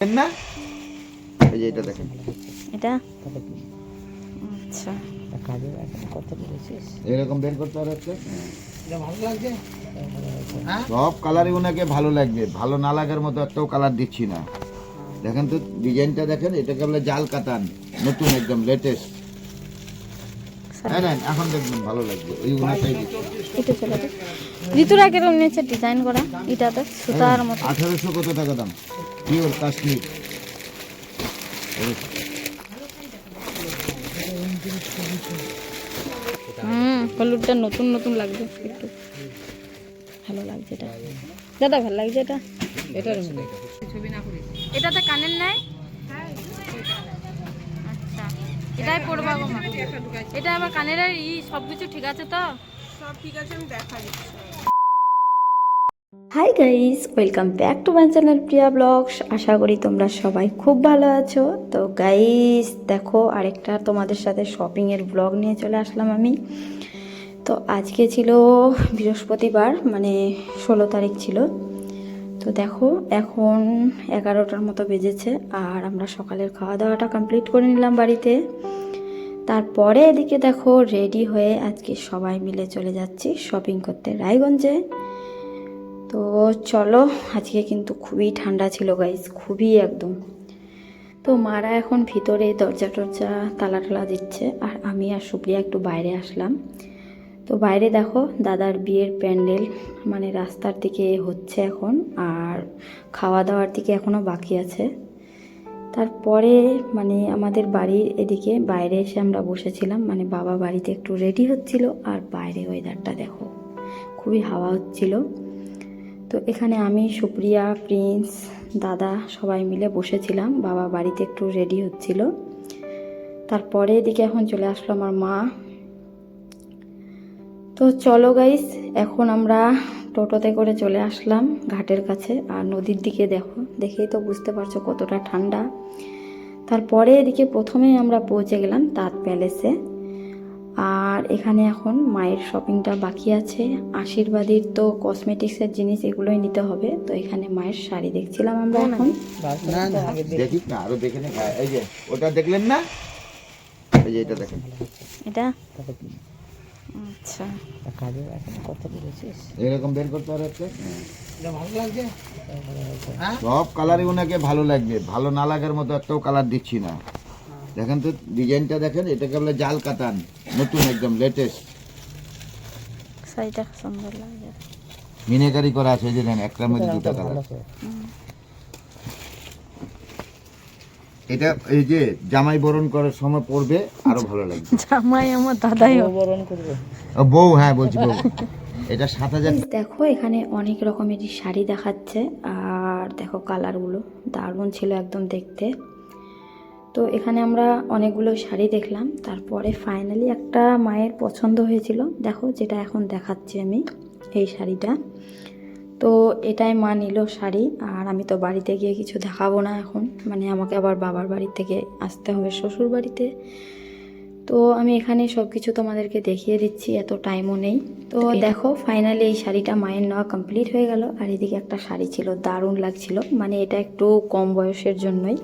না এই যে এটা দেখেন, এটা আচ্ছা কাজের এখন কত বলেছিস এরকম বের করতে হবে একটা। এটা ভালো লাগছে সব কালারই ওনাকে ভালো লাগবে, ভালো না লাগার মতো একটাও কালার দিচ্ছি না। দেখেন তো ডিজাইনটা দেখেন, এটাকে বলে জাল কাতান, নতুন একদম লেটেস্ট। হ্যাঁ না, এখন দেখবেন ভালো লাগবে। ওই ওনাটাই এটা চলে ঋতুরা কেরম নিয়েছে ডিজাইন করা, এটাতে সুতার মতো 1800 কত টাকা দাম, পিওর কাশ্মীর। হলুদটা নতুন নতুন লাগবে, একটু ভালো লাগছে এটা দাদা, ভালো লাগছে এটা। এটাতে কানের নাই, আচ্ছা এটাই পড়বা গো মা। এটা আবার কানের আর সব কিছু ঠিক আছে তো? সব ঠিক আছে, আমি দেখা দিচ্ছি। Hi guys, welcome back to my channel Priya blogs. আশা করি তোমরা সবাই খুব ভালো আছো। তো গাইস দেখো, আরেকটা তোমাদের সাথে শপিংয়ের ব্লগ নিয়ে চলে আসলাম আমি। তো আজকে ছিল বৃহস্পতিবার, মানে 16 তারিখ ছিল। তো দেখো এখন 11টার মতো বেজেছে, আর আমরা সকালের খাওয়া দাওয়াটা কমপ্লিট করে নিলাম বাড়িতে। তারপরে এদিকে দেখো রেডি হয়ে আজকে সবাই মিলে চলে যাচ্ছি শপিং করতে রায়গঞ্জে। তো চলো, আজকে কিন্তু খুবই ঠান্ডা ছিল গাইস, খুবই একদম। তো মারা এখন ভিতরে দরজা টরজা তালা টালা দিচ্ছে, আর আমি আর সুপ্রিয়া একটু বাইরে আসলাম। তো বাইরে দেখো দাদার বিয়ের প্যান্ডেল মানে রাস্তার দিকে হচ্ছে এখন, আর খাওয়া দাওয়ার দিকে এখনও বাকি আছে। তারপরে মানে আমাদের বাড়ির এদিকে বাইরে এসে আমরা বসেছিলাম, মানে বাবা বাড়িতে একটু রেডি হচ্ছিল, আর বাইরে ওয়েদারটা দেখো খুবই হাওয়া হচ্ছিল। তো এখানে আমি, সুপ্রিয়া, প্রিন্স, দাদা সবাই মিলে বসেছিলাম, বাবা বাড়িতে একটু রেডি হচ্ছিল। তারপরে এদিকে এখন চলে আসলো আমার মা। তো চলো গাইস, এখন আমরা টোটোতে করে চলে আসলাম ঘাটের কাছে, আর নদীর দিকে দেখো, দেখেই তো বুঝতে পারছো কতটা ঠান্ডা। তারপরে এদিকে প্রথমেই আমরা পৌঁছে গেলাম তাজ প্যালেসে, আর এখানে এখন মায়ের শপিংটা বাকি আছে। আশীর্বাদীর তো কসমেটিক্সের জিনিস এগুলোই নিতে হবে। তো এখানে মায়ের শাড়ি দেখছিলাম আমরা এখন। না না দেখি না, আরো দেখে নে। এই যে ওটা দেখলেন না, এই যে এটা দেখেন, এটা আচ্ছা কাজের এখন কত বলেছিস এরকম বের করতে হবে একটা। এটা ভালো লাগছে সব কালারই ওনাকে ভালো লাগবে, ভালো না লাগার মতো একটাও কালার দিচ্ছি না। দেখেন তো ডিজাইনটা দেখেন, এটাকে বলে জাল কাতান, নতুন একদম লেটেস্ট। শাড়িটা সুন্দর লাগছে। মিনাকারি করা আছে, যে দেখেন একটার মধ্যে দুটো কালার। এটা এই যে জামাই বরণ করার সময় পরবে, আরো ভালো লাগবে। জামাই আমার দাদাইও বরণ করবে বউ, হ্যাঁ বলছি বউ। এটা 7000। দেখো এখানে অনেক রকমেরই শাড়ি দেখাচ্ছে, আর দেখো কালারগুলো দারুণ ছিল একদম দেখতে। তো এখানে আমরা অনেকগুলো শাড়ি দেখলাম, তারপরে ফাইনালি একটা মায়ের পছন্দ হয়েছিল, দেখো যেটা এখন দেখাচ্ছি আমি, এই শাড়িটা। তো এটাই মা নিল শাড়ি, আর আমি তো বাড়িতে গিয়ে কিছু দেখাবো না এখন, মানে আমাকে আবার বাবার বাড়ি থেকে আসতে হবে শ্বশুর বাড়িতে। তো আমি এখানে সব কিছু তোমাদেরকে দেখিয়ে দিচ্ছি, এত টাইমও নেই। তো দেখো ফাইনালি এই শাড়িটা মায়ের নেওয়া কমপ্লিট হয়ে গেল। আর এদিকে একটা শাড়ি ছিল, দারুণ লাগছিল, মানে এটা একটু কম বয়সের জন্যই।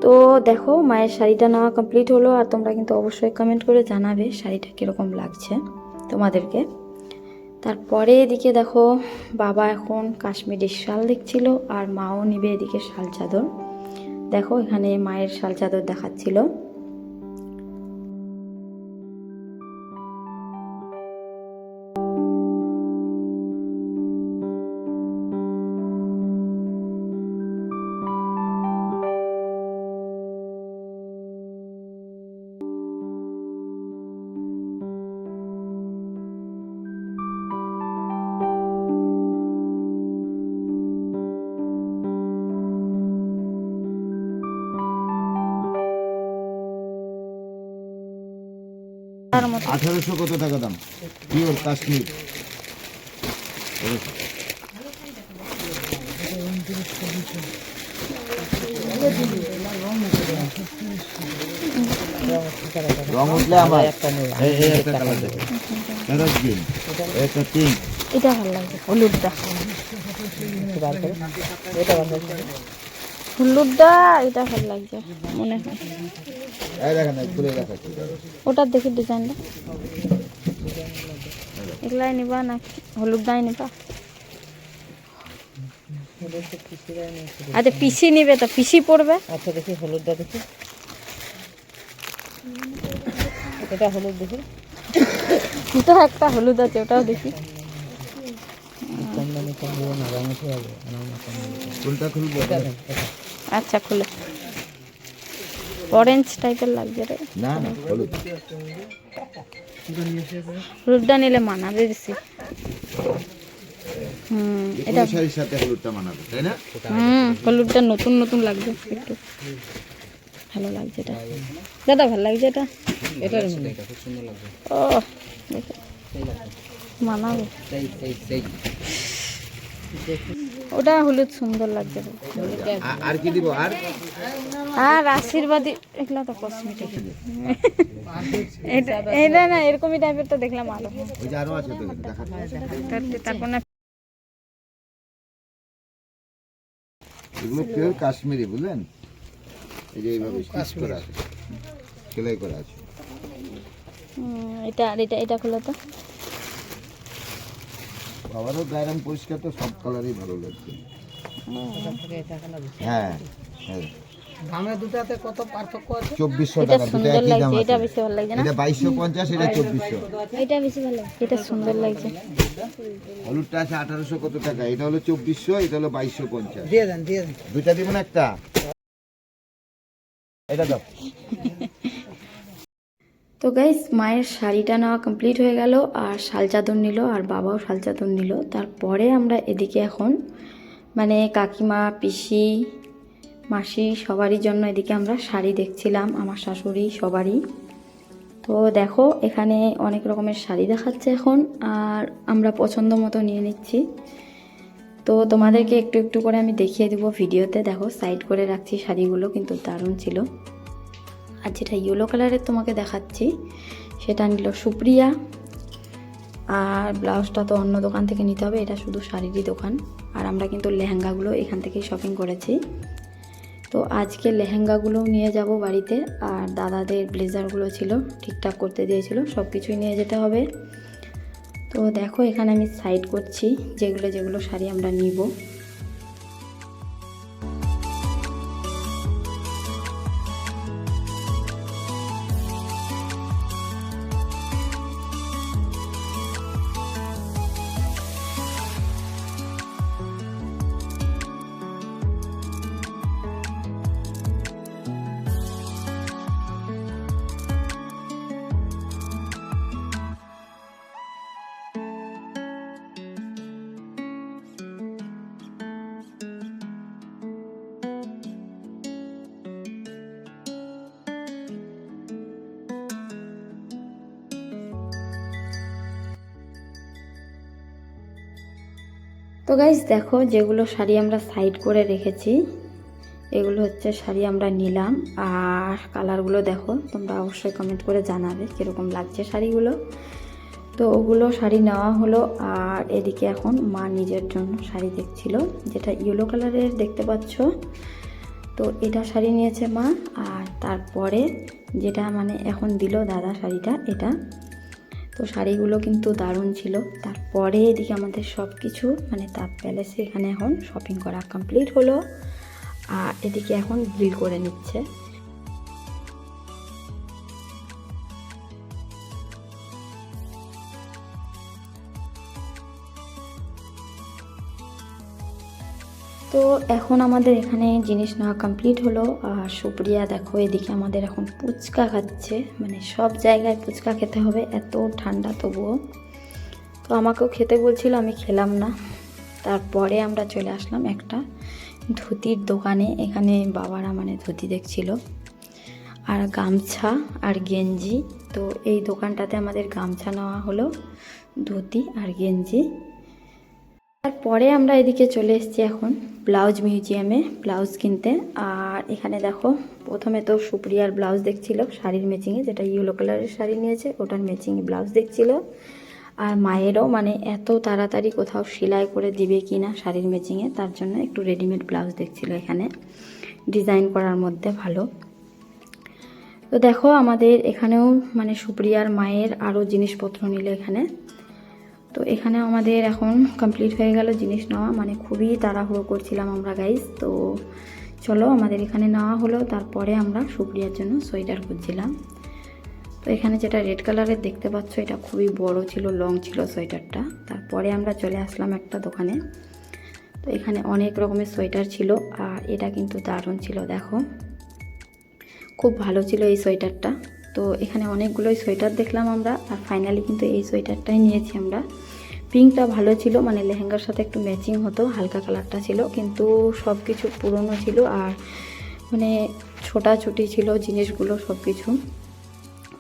তো দেখো মায়ের শাড়িটা নেওয়া কমপ্লিট হলো, আর তোমরা কিন্তু অবশ্যই কমেন্ট করে জানাবে শাড়িটা কীরকম লাগছে তোমাদেরকে। তারপরে এদিকে দেখো বাবা এখন কাশ্মীরি শাল দেখছিল, আর মাও নিবে এদিকে শাল চাদর। দেখো এখানে মায়ের শাল চাদর দেখাচ্ছিল। তার মতো 1800 কত টাকা দাম, পিওর কাশ্মীর। রং উঠলে আমার এই একটা কালার দেখো, এটা গ্রিন, এটা পিঙ্ক। এটা ভালো লাগছে, হলুদটা। এটা বার করে হলুদটা এটা ভালো লাগছে মনে হয়। এই দেখেন এই খুলে দেখাচ্ছি। ওটার দেখি ডিজাইনটা, এগুলাই নিবা না হলুদটাই নিবা? হলুদটা পিসিরা নিয়েছে। আচ্ছা পিসি নিবে তো পিসি পড়বে। আচ্ছা দেখি হলুদটা দেখি, এটা হলুদ দেখি, ওটা একটা হলুদ আছে ওটাও দেখি। কম দামে কম দেবো না, রঙ উঠে যাবে, আমার না কম দামে। কোনটা খুলবো? এটা দেন, এটা। আচ্ছা খুলে, অরেঞ্জ টাইপের লাগছে রে। না না হলুদ। হলুদটা নিলে মানাবে বেশি। এটা শাড়ির সাথে হলুদটা মানাবে, তাই না? হলুদটা নতুন নতুন লাগছে একটু, ভালো লাগছে এটা। দাদা ভালো লাগছে এটা? এটা খুব সুন্দর লাগবে। ও দেখো মানাবে। ওটা হলুদ সুন্দর লাগছে। আর কি দিব? আর আশীর্বাদী এগুলা তো কসমেটিক। এটা এটা না এরকমই টাইপের তো দেখলাম আলো। ওই যে আরো আছে তো দেখাচ্ছি। তারপর না এগুলো পিওর কাশ্মীরি, বুঝলেন? এই যে এইভাবে স্টিচ করা আছে, সেলাই করা আছে। এটা আর এটা এটা খুলে তো। বাবারও গায়ের রং পরিষ্কার তো, সব কালারই ভালো লাগছে। এটা থেকে এটা কালার বেশি। হ্যাঁ হ্যাঁ, দামে দুটাতে কত পার্থক্য আছে? 2400 এটা টাকা, দুটো সুন্দর একই দাম লাগছে, এটা আছে। বেশি ভালো লাগছে না? এটা 2250, এটা 2400। এটা বেশি ভালো, এটা সুন্দর লাগছে। হলুদটা আছে 1800 কত টাকা, এটা হলো 2400, এটা হলো 2250। দিয়ে দেন, দিয়ে দেন। দুইটা দিব না একটা? এটা দাও। তো গাইস মায়ের শাড়িটা নেওয়া কমপ্লিট হয়ে গেল, আর শাল চাদর নিল, আর বাবাও শাল চাদর নিল। তারপরে আমরা এদিকে এখন মানে কাকিমা পিসি মাসি সবারই জন্য এদিকে আমরা শাড়ি দেখছিলাম, আমার শাশুড়ি সবারই। তো দেখো এখানে অনেক রকমের শাড়ি দেখাচ্ছে এখন, আর আমরা পছন্দ মতো নিয়ে নিচ্ছি। তো তোমাদেরকে একটু একটু করে আমি দেখিয়ে দেবো ভিডিওতে। দেখো সাইড করে রাখছি শাড়িগুলো, কিন্তু দারুণ ছিল। আর যেটা ইয়েলো কালারের তোমাকে দেখাচ্ছি সেটা নিল সুপ্রিয়া, আর ব্লাউজটা তো অন্য দোকান থেকে নিতে হবে, এটা শুধু শাড়িরই দোকান। আর আমরা কিন্তু লেহেঙ্গাগুলো এখান থেকেই শপিং করেছি। তো আজকে লেহেঙ্গাগুলো নিয়ে যাব বাড়িতে, আর দাদাদের ব্লেজারগুলো ছিল ঠিকঠাক করতে দিয়েছিল, সব কিছুই নিয়ে যেতে হবে। তো দেখো এখানে আমি সাইড করছি যেগুলো যেগুলো শাড়ি আমরা নিব। তো গাইজ দেখো যেগুলো শাড়ি আমরা সাইড করে রেখেছি এগুলো হচ্ছে শাড়ি আমরা নিলাম। আর কালারগুলো দেখো, তোমরা অবশ্যই কমেন্ট করে জানাবে কীরকম লাগছে শাড়িগুলো। তো ওগুলো শাড়ি নেওয়া হলো। আর এদিকে এখন মা নিজের জন্য শাড়ি দেখছিল, যেটা ইয়েলো কালারের দেখতে পাচ্ছ। তো এটা শাড়ি নিয়েছে মা। আর তারপরে যেটা মানে এখন দিল দাদা শাড়িটা, এটা তো শাড়িগুলো কিন্তু দারুণ ছিল। তারপরে এদিকে আমাদের সব কিছু মানে তাপ প্যালেসে এখানে এখন শপিং করা কমপ্লিট হলো। আর এদিকে এখন বিল করে নিচ্ছে। তো এখন আমাদের এখানে জিনিস নেওয়া কমপ্লিট হলো। আর সুপ্রিয়া দেখো এদিকে আমাদের এখন ফুচকা খাচ্ছে, মানে সব জায়গায় ফুচকা খেতে হবে, এত ঠান্ডা তবুও। তো আমাকেও খেতে বলছিল, আমি খেলাম না। তারপরে আমরা চলে আসলাম একটা ধুতির দোকানে। এখানে বাবারা মানে ধুতি দেখছিল, আর গামছা আর গেঞ্জি। তো এই দোকানটাতে আমাদের গামছা নেওয়া হলো, ধুতি আর গেঞ্জি। তারপরে আমরা এদিকে চলে এসেছি এখন ব্লাউজ মিউজিয়ামে ব্লাউজ কিনতে। আর এখানে দেখো প্রথমে তো সুপ্রিয়ার ব্লাউজ দেখছিল শাড়ির ম্যাচিংয়ে, যেটা ইয়েলো কালারের শাড়ি নিয়েছে ওটার ম্যাচিংয়ে ব্লাউজ দেখছিল। আর মায়েরও মানে এত তাড়াতাড়ি কোথাও সেলাই করে দিবে কি না শাড়ির ম্যাচিংয়ে, তার জন্য একটু রেডিমেড ব্লাউজ দেখছিল এখানে ডিজাইন করার মধ্যে ভালো। তো দেখো আমাদের এখানেও মানে সুপ্রিয়ার মায়ের আরও জিনিসপত্র নিল এখানে। তো এখানে আমাদের এখন কমপ্লিট হয়ে গেল জিনিস নেওয়া, মানে খুবই তাড়াহুড়ো করছিলাম আমরা গাইস। তো চলো আমাদের এখানে নেওয়া হলো, তারপরে আমরা সুপ্রিয়ার জন্য সোয়েটার খুঁজছিলাম। তো এখানে যেটা রেড কালারের দেখতে পাচ্ছ এটা খুবই বড় ছিল, লং ছিল সোয়েটারটা। তারপরে আমরা চলে আসলাম একটা দোকানে। তো এখানে অনেক রকমের সোয়েটার ছিল, আর এটা কিন্তু দারুণ ছিল, দেখো খুব ভালো ছিল এই সোয়েটারটা। তো এখানে অনেকগুলোই সোয়েটার দেখলাম আমরা, আর ফাইনালি কিন্তু এই সোয়েটারটাই নিয়েছি আমরা। পিঙ্কটা ভালো ছিল, মানে লেহেঙ্গার সাথে একটু ম্যাচিং হতো, হালকা কালারটা ছিল, কিন্তু সব কিছু পুরনো ছিল আর মানে ছোটাছুটি ছিল জিনিসগুলো সব কিছু,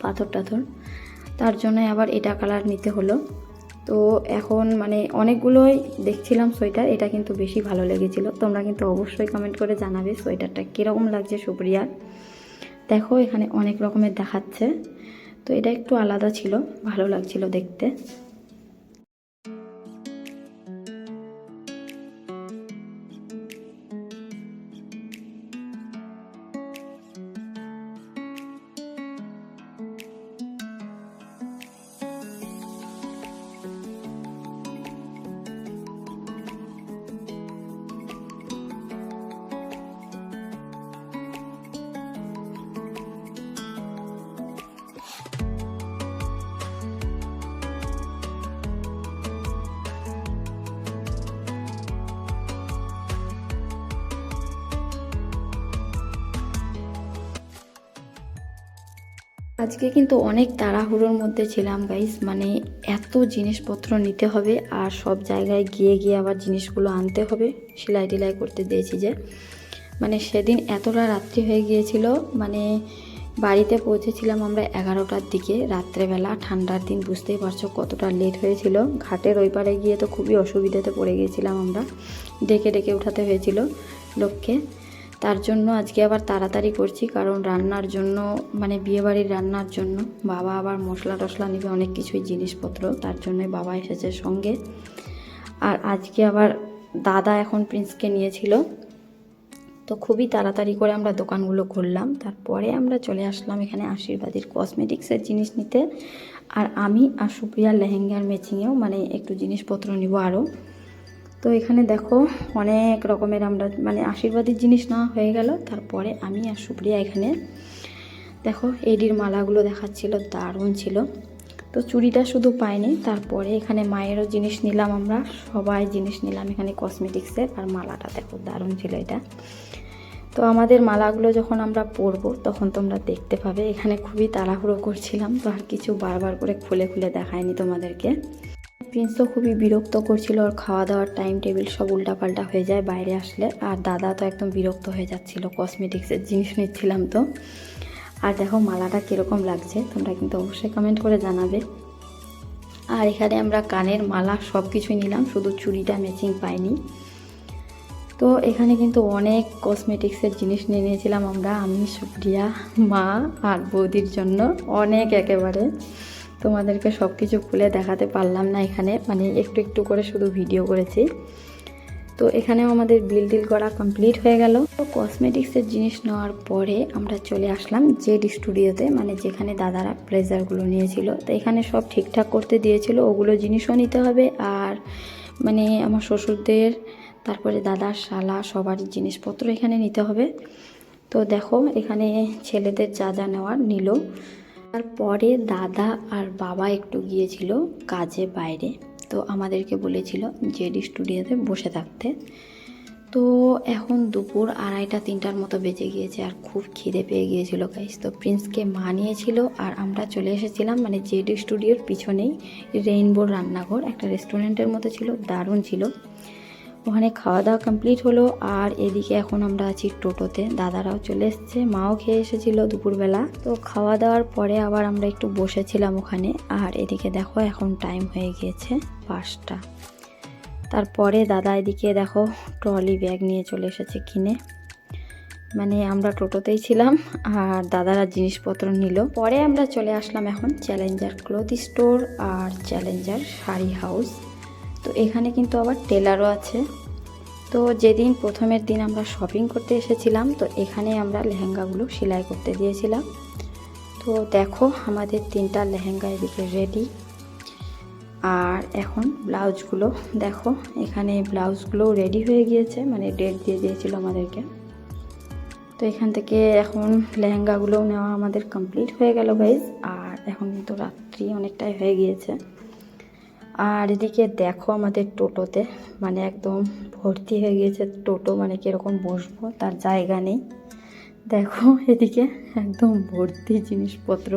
পাথর টাথর, তার জন্য আবার এটা কালার নিতে হলো। তো এখন মানে অনেকগুলোই দেখছিলাম সোয়েটার, এটা কিন্তু বেশি ভালো লেগেছিল। তোমরা কিন্তু অবশ্যই কমেন্ট করে জানাবে সোয়েটারটা কীরকম লাগছে সুপ্রিয়ার। দেখো এখানে অনেক রকমের দেখাচ্ছে, তো এটা একটু আলাদা ছিল, ভালো লাগছিল দেখতে। আজকে কিন্তু অনেক তাড়াহুড়োর মধ্যে ছিলাম গাইস, মানে এত জিনিসপত্র নিতে হবে আর সব জায়গায় গিয়ে গিয়ে আবার জিনিসগুলো আনতে হবে, সেলাই টেলাই করতে দিয়েছি যে, মানে সেদিন এতটা রাত্রি হয়ে গিয়েছিল, মানে বাড়িতে পৌঁছেছিলাম আমরা 11টার দিকে রাত্রেবেলা, ঠান্ডার দিন, বুঝতেই পারছো কতটা লেট হয়েছিল। ঘাটের ওই পারে গিয়ে তো খুবই অসুবিধাতে পড়ে গিয়েছিলাম আমরা, ডেকে ডেকে উঠাতে হয়েছিল লোককে। তার জন্য আজকে আবার তাড়াতাড়ি করছি, কারণ রান্নার জন্য মানে বিয়েবাড়ির রান্নার জন্য বাবা আবার মশলা টশলা নেবে, অনেক কিছুই জিনিসপত্র, তার জন্যই বাবা এসেছে সঙ্গে। আর আজকে আবার দাদা এখন প্রিন্সকে নিয়েছিল, তো খুবই তাড়াতাড়ি করে আমরা দোকানগুলো খুললাম। তারপরে আমরা চলে আসলাম এখানে আশীর্বাদের কসমেটিক্সের জিনিস নিতে, আর আমি আর সুপ্রিয়ার লেহেঙ্গার ম্যাচিংয়েও মানে একটু জিনিসপত্র নিব আরও। তো এখানে দেখো অনেক রকমের আমরা মানে আশীর্বাদের জিনিস নেওয়া হয়ে গেল। তারপরে আমি আর সুপ্রিয়া এখানে দেখো এডির মালাগুলো দেখাচ্ছিল, দারুণ ছিল। তো চুড়িটা শুধু পাইনি, তারপরে এখানে মায়েরও জিনিস নিলাম, আমরা সবাই জিনিস নিলাম এখানে কসমেটিক্সের। আর মালাটা দেখো দারুণ ছিল এটা। তো আমাদের মালাগুলো যখন আমরা পরবো তখন তোমরা দেখতে পাবে। এখানে খুবই তাড়াহুড়ো করছিলাম, তো আর কিছু বারবার করে খুলে খুলে দেখায়নি তোমাদেরকে। প্রিন্স তো খুবই বিরক্ত করছিল, ওর খাওয়া দাওয়ার টাইম টেবিল সব উল্টাপাল্টা হয়ে যায় বাইরে আসলে, আর দাদা তো একদম বিরক্ত হয়ে যাচ্ছিল, কসমেটিক্সের জিনিস নিচ্ছিলাম তো। আর দেখো মালাটা কীরকম লাগছে তোমরা কিন্তু অবশ্যই কমেন্ট করে জানাবে। আর এখানে আমরা কানের মালা সব কিছুই নিলাম, শুধু চুড়িটা ম্যাচিং পাইনি। তো এখানে কিন্তু অনেক কসমেটিক্সের জিনিস নিয়ে নিয়েছিলাম আমরা, আমি, সুপ্রিয়া, মা আর বৌদির জন্য অনেক, একেবারে তোমাদেরকে সব কিছু খুলে দেখাতে পারলাম না এখানে, মানে একটু একটু করে শুধু ভিডিও করেছি। তো এখানেও আমাদের বিল টিল করা কমপ্লিট হয়ে গেল। তো কসমেটিক্সের জিনিস নেওয়ার পরে আমরা চলে আসলাম জেড স্টুডিওতে, মানে যেখানে দাদারা ব্লেজারগুলো নিয়েছিল। তো এখানে সব ঠিকঠাক করতে দিয়েছিল, ওগুলো জিনিসও নিতে হবে, আর মানে আমার শ্বশুরদের, তারপরে দাদার শালা সবারই জিনিসপত্র এখানে নিতে হবে। তো দেখো এখানে ছেলেদের যা যা নেওয়ার নিল। তারপরে দাদা আর বাবা একটু গিয়েছিল কাজে বাইরে, তো আমাদেরকে বলেছিল জেডি স্টুডিওতে বসে থাকতে। তো এখন দুপুর 2:30-3টার মতো বেজে গিয়েছে, আর খুব খিদে পেয়ে গিয়েছিল গাইস। তো প্রিন্সকে মা নিয়েছিল, আর আমরা চলে এসেছিলাম মানে জেডি স্টুডিওর পিছনেই রেইনবোর রান্নাঘর, একটা রেস্টুরেন্টের মতো ছিল, দারুণ ছিল। ওখানে খাওয়া দাওয়া কমপ্লিট হলো, আর এদিকে এখন আমরা আছি টোটোতে, দাদারাও চলে এসছে, মাও খেয়ে এসেছিলো দুপুরবেলা। তো খাওয়া দাওয়ার পরে আবার আমরা একটু বসেছিলাম ওখানে, আর এদিকে দেখো এখন টাইম হয়ে গিয়েছে 5টা। তারপরে দাদা এদিকে দেখো ট্রলি ব্যাগ নিয়ে চলে এসেছে কিনে, মানে আমরা টোটোতেই ছিলাম আর দাদারা জিনিসপত্র নিল। পরে আমরা চলে আসলাম এখন চ্যালেঞ্জার ক্লথ স্টোর আর চ্যালেঞ্জার শাড়ি হাউস। তো এখানে কিন্তু আবার টেলারও আছে। তো যেদিন প্রথমের দিন আমরা শপিং করতে এসেছিলাম, তো এখানে আমরা লেহেঙ্গাগুলো সেলাই করতে দিয়েছিলাম। তো দেখো আমাদের 3টা লেহেঙ্গা এদিকে রেডি। আর এখন ব্লাউজগুলো দেখো, এখানে ব্লাউজগুলো রেডি হয়ে গিয়েছে, মানে ডেট দিয়ে দিয়েছিল আমাদেরকে। তো এখান থেকে এখন লেহেঙ্গাগুলো নেওয়া আমাদের কমপ্লিট হয়ে গেল গাইজ। আর এখন কিন্তু রাত্রি অনেকটাই হয়ে গিয়েছে। আর এদিকে দেখো আমাদের টোটোতে মানে একদম ভর্তি হয়ে গিয়েছে টোটো, মানে কীরকম বসবো তার জায়গা নেই। দেখো এদিকে একদম ভর্তি জিনিসপত্র।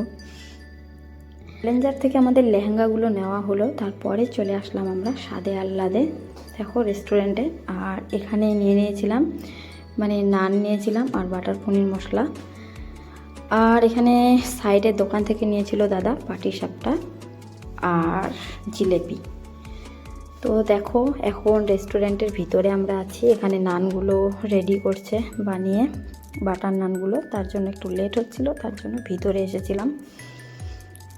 চ্যালেঞ্জার থেকে আমাদের লেহেঙ্গাগুলো নেওয়া হলো, তারপরে চলে আসলাম আমরা স্বাদে আহ্লাদে দেখো রেস্টুরেন্টে। আর এখানে নিয়ে নিয়েছিলাম মানে নান নিয়েছিলাম আর বাটার পনির মশলা। আর এখানে সাইডের দোকান থেকে নিয়েছিল দাদা পাটিসাপটা আর জিলেপি। তো দেখো এখন রেস্টুরেন্টের ভিতরে আমরা আছি, এখানে নানগুলো রেডি করছে বানিয়ে, বাটার নানগুলো। তার জন্য একটু লেট হচ্ছিল, তার জন্য ভিতরে এসেছিলাম।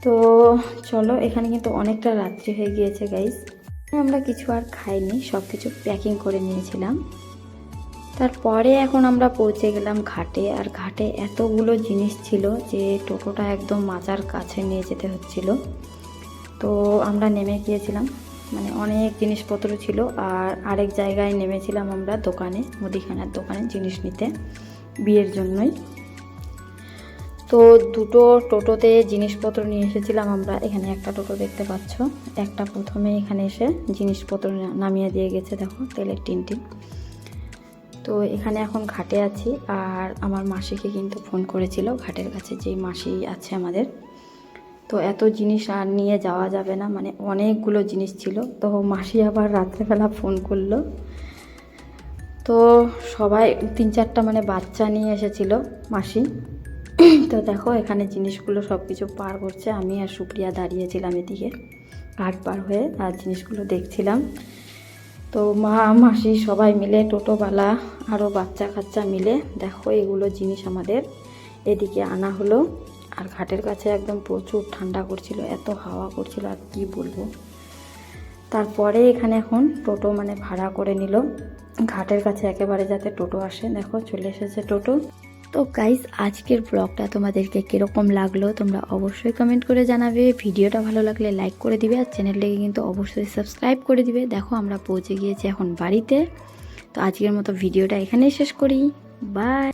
তো চলো, এখানে কিন্তু অনেকটা রাত্রি হয়ে গিয়েছে গাইস। আমরা কিছু আর খাইনি, সব কিছু প্যাকিং করে নিয়েছিলাম। তারপরে এখন আমরা পৌঁছে গেলাম ঘাটে। আর ঘাটে এতগুলো জিনিস ছিল যে টোটোটা একদম মাচার কাছে নিয়ে যেতে হচ্ছিল। তো আমরা নেমে গিয়েছিলাম, মানে অনেক জিনিসপত্র ছিল। আর আরেক জায়গায় নেমেছিলাম আমরা দোকানে, মুদিখানার দোকানে জিনিস নিতে বিয়ের জন্যই। তো দুটো টোটোতে জিনিসপত্র নিয়ে এসেছিলাম আমরা। এখানে একটা টোটো দেখতে পাচ্ছ, একটা প্রথমে এখানে এসে জিনিসপত্র নামিয়ে দিয়ে গেছে, দেখো তেলের টিন। তো এখানে এখন ঘাটে আছি। আর আমার মাসিকে কিন্তু ফোন করেছিল, ঘাটের কাছে যেই মাসি আছে আমাদের। তো এত জিনিস আর নিয়ে যাওয়া যাবে না, মানে অনেকগুলো জিনিস ছিল। তো মাসি আবার রাত্রেবেলা ফোন করলো। তো সবাই 3-4টা মানে বাচ্চা নিয়ে এসেছিল মাসি। তো দেখো এখানে জিনিসগুলো সব কিছু পার করছে, আমি আর সুপ্রিয়া দাঁড়িয়েছিলাম এদিকে ঘাট পার হয়ে আর জিনিসগুলো দেখছিলাম। তো মাসি সবাই মিলে, টোটোওয়ালা আরও বাচ্চা কাচ্চা মিলে দেখো এগুলো জিনিস আমাদের এদিকে আনা হলো। আর ঘাটের কাছে একদম প্রচুর ঠান্ডা করছিল, এত হাওয়া করছিল আর কি বলবো। তারপরে এখানে এখন টোটো মানে ভাড়া করে নিল ঘাটের কাছে একেবারে, যাতে টোটো আসে। দেখো চলে এসেছে টোটো। তো গাইস আজকের ব্লগটা তোমাদেরকে কীরকম লাগলো তোমরা অবশ্যই কমেন্ট করে জানাবে। ভিডিওটা ভালো লাগলে লাইক করে দিবে আর চ্যানেলটাকে কিন্তু অবশ্যই সাবস্ক্রাইব করে দিবে। দেখো আমরা পৌঁছে গিয়েছি এখন বাড়িতে। তো আজকের মতো ভিডিওটা এখানেই শেষ করি, বাই।